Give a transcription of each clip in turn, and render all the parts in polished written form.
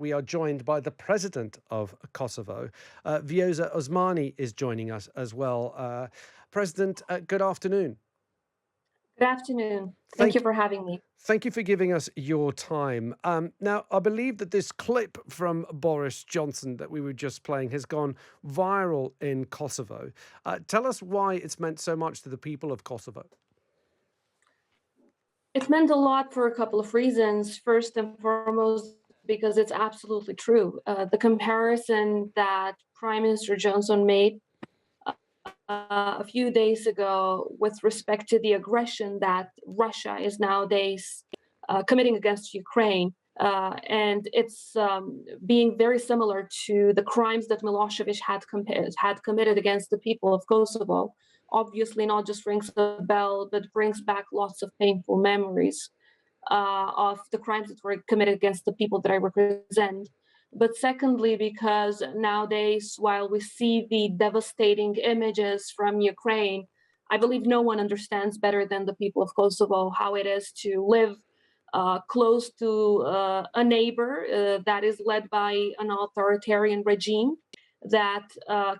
we are joined by the President of Kosovo. Vjosa Osmani is joining us as well. President, good afternoon. Good afternoon. Thank you Thank for having me. Thank you for giving us your time. Now, I believe that this clip from Boris Johnson that we were just playing has gone viral in Kosovo. Tell us why it's meant so much to the people of Kosovo. It meant a lot for a couple of reasons. First and foremost, because it's absolutely true. The comparison that Prime Minister Johnson made a few days ago with respect to the aggression that Russia is nowadays committing against Ukraine. And it's being very similar to the crimes that Milosevic had committed against the people of Kosovo. Obviously, not just rings a bell, but brings back lots of painful memories of the crimes that were committed against the people that I represent. But secondly, because nowadays, while we see the devastating images from Ukraine, I believe no one understands better than the people of Kosovo how it is to live close to a neighbor that is led by an authoritarian regime that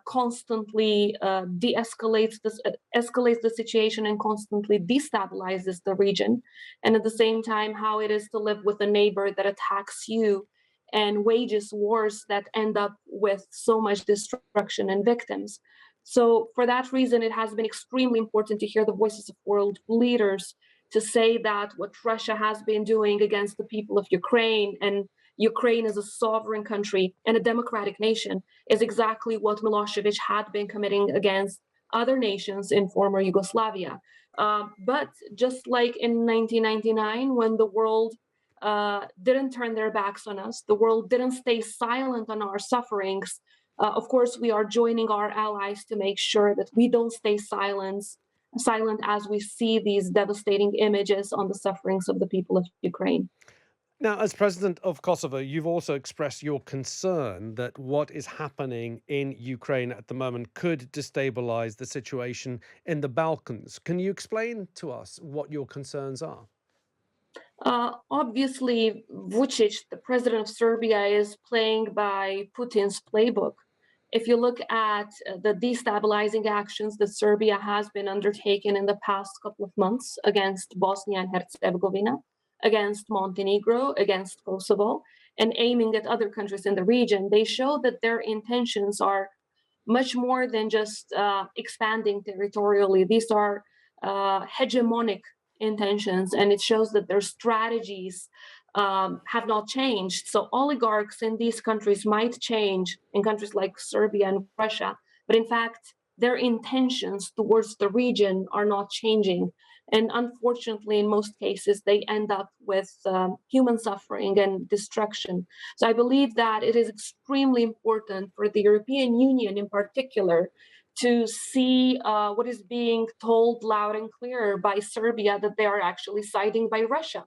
constantly escalates the situation and constantly destabilizes the region, and at the same time how it is to live with a neighbor that attacks you and wages wars that end up with so much destruction and victims. So for that reason, it has been extremely important to hear the voices of world leaders to say that what Russia has been doing against the people of Ukraine, and Ukraine as a sovereign country and a democratic nation, is exactly what Milosevic had been committing against other nations in former Yugoslavia. But just like in 1999, when the world didn't turn their backs on us, the world didn't stay silent on our sufferings. Of course, we are joining our allies to make sure that we don't stay silent as we see these devastating images on the sufferings of the people of Ukraine. Now, as President of Kosovo, you've also expressed your concern that what is happening in Ukraine at the moment could destabilize the situation in the Balkans. Can you explain to us what your concerns are? Obviously, Vucic, the president of Serbia, is playing by Putin's playbook. If you look at the destabilizing actions that Serbia has been undertaking in the past couple of months against Bosnia and Herzegovina, against Montenegro, against Kosovo, and aiming at other countries in the region, they show that their intentions are much more than just expanding territorially. These are hegemonic intentions, and it shows that their strategies have not changed. So oligarchs in these countries might change in countries like Serbia and Russia, but in fact, their intentions towards the region are not changing. And unfortunately, in most cases, they end up with human suffering and destruction. So I believe that it is extremely important for the European Union in particular to see what is being told loud and clear by Serbia, that they are actually siding by Russia,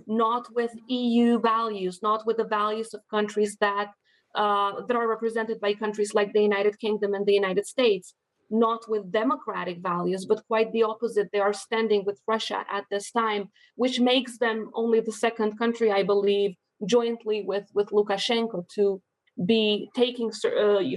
not with EU values, not with the values of countries that are represented by countries like the United Kingdom and the United States, not with democratic values, but quite the opposite. They are standing with Russia at this time, which makes them only the second country, I believe, jointly with Lukashenko, to be taking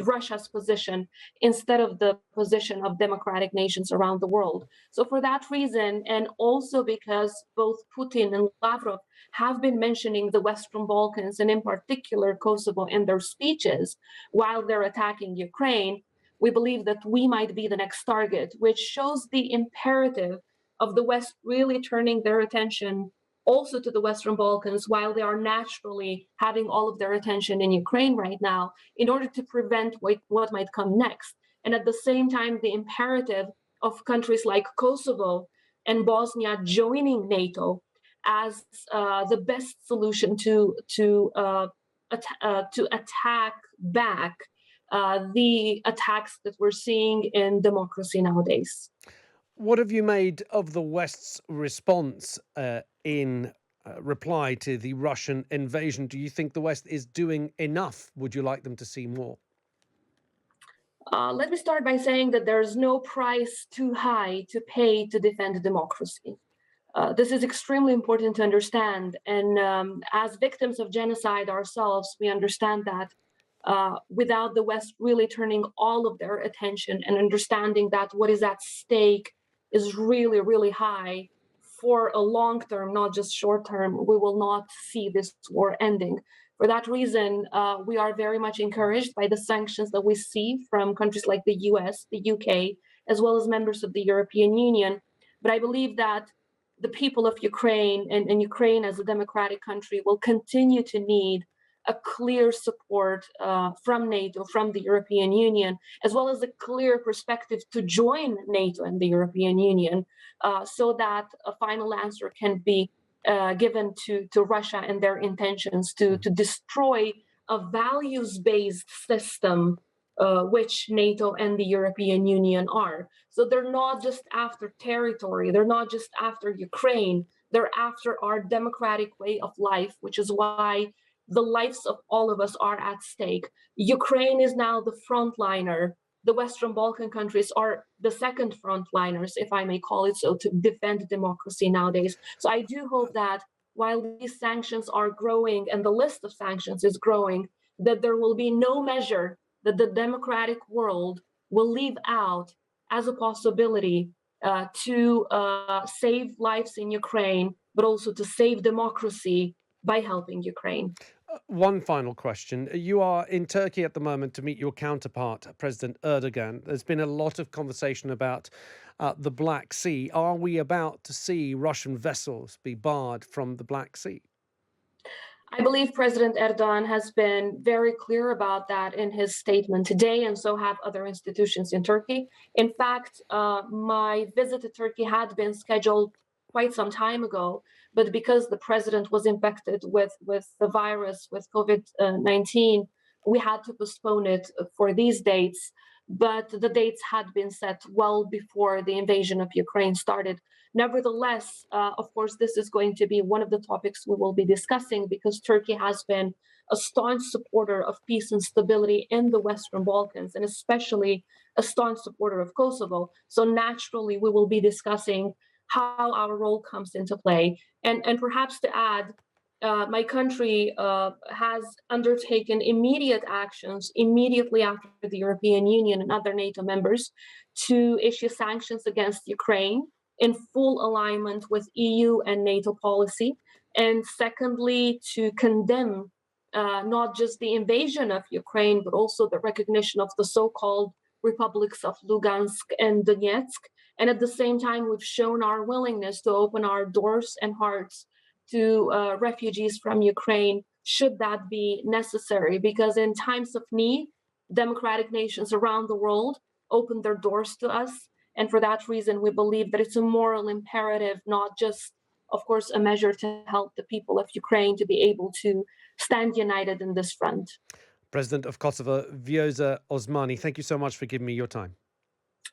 Russia's position instead of the position of democratic nations around the world. So, for that reason, and also because both Putin and Lavrov have been mentioning the Western Balkans and, in particular, Kosovo in their speeches while they're attacking Ukraine, we believe that we might be the next target, which shows the imperative of the West really turning their attention also to the Western Balkans, while they are naturally having all of their attention in Ukraine right now, in order to prevent what might come next. And at the same time, the imperative of countries like Kosovo and Bosnia joining NATO as the best solution to attack back the attacks that we're seeing in democracy nowadays. What have you made of the West's response in reply to the Russian invasion? Do you think the West is doing enough? Would you like them to see more? Let me start by saying that there's no price too high to pay to defend democracy. This is extremely important to understand. And as victims of genocide ourselves, we understand that without the West really turning all of their attention and understanding that what is at stake is really, really high for a long term, not just short term, we will not see this war ending. For that reason, we are very much encouraged by the sanctions that we see from countries like the US, the UK, as well as members of the European Union. But I believe that the people of Ukraine and Ukraine as a democratic country will continue to need a clear support from NATO, from the European Union, as well as a clear perspective to join NATO and the European Union so that a final answer can be given to Russia and their intentions to destroy a values based system. Which NATO and the European Union are. So they're not just after territory, they're not just after Ukraine, they're after our democratic way of life, which is why the lives of all of us are at stake. Ukraine is now the frontliner. The Western Balkan countries are the second frontliners, if I may call it so, to defend democracy nowadays. So I do hope that while these sanctions are growing and the list of sanctions is growing, that there will be no measure that the democratic world will leave out as a possibility to save lives in Ukraine, but also to save democracy by helping Ukraine. One final question. You are in Turkey at the moment to meet your counterpart, President Erdogan. There's been a lot of conversation about the Black Sea. Are we about to see Russian vessels be barred from the Black Sea? I believe President Erdogan has been very clear about that in his statement today, and so have other institutions in Turkey. In fact, my visit to Turkey had been scheduled quite some time ago, but because the president was infected with the virus, with COVID 19, we had to postpone it for these dates. But the dates had been set well before the invasion of Ukraine started. Nevertheless, of course, this is going to be one of the topics we will be discussing because Turkey has been a staunch supporter of peace and stability in the Western Balkans, and especially a staunch supporter of Kosovo. So naturally, we will be discussing how our role comes into play. And perhaps to add, my country has undertaken immediate actions immediately after the European Union and other NATO members to issue sanctions against Ukraine in full alignment with EU and NATO policy. And secondly, to condemn not just the invasion of Ukraine, but also the recognition of the so called republics of Lugansk and Donetsk. And at the same time, we've shown our willingness to open our doors and hearts to refugees from Ukraine, should that be necessary. Because in times of need, democratic nations around the world open their doors to us. And for that reason, we believe that it's a moral imperative, not just, of course, a measure to help the people of Ukraine to be able to stand united in this front. President of Kosovo, Vjosa Osmani, thank you so much for giving me your time.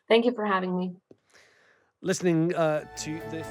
Thank you for having me. Listening to this.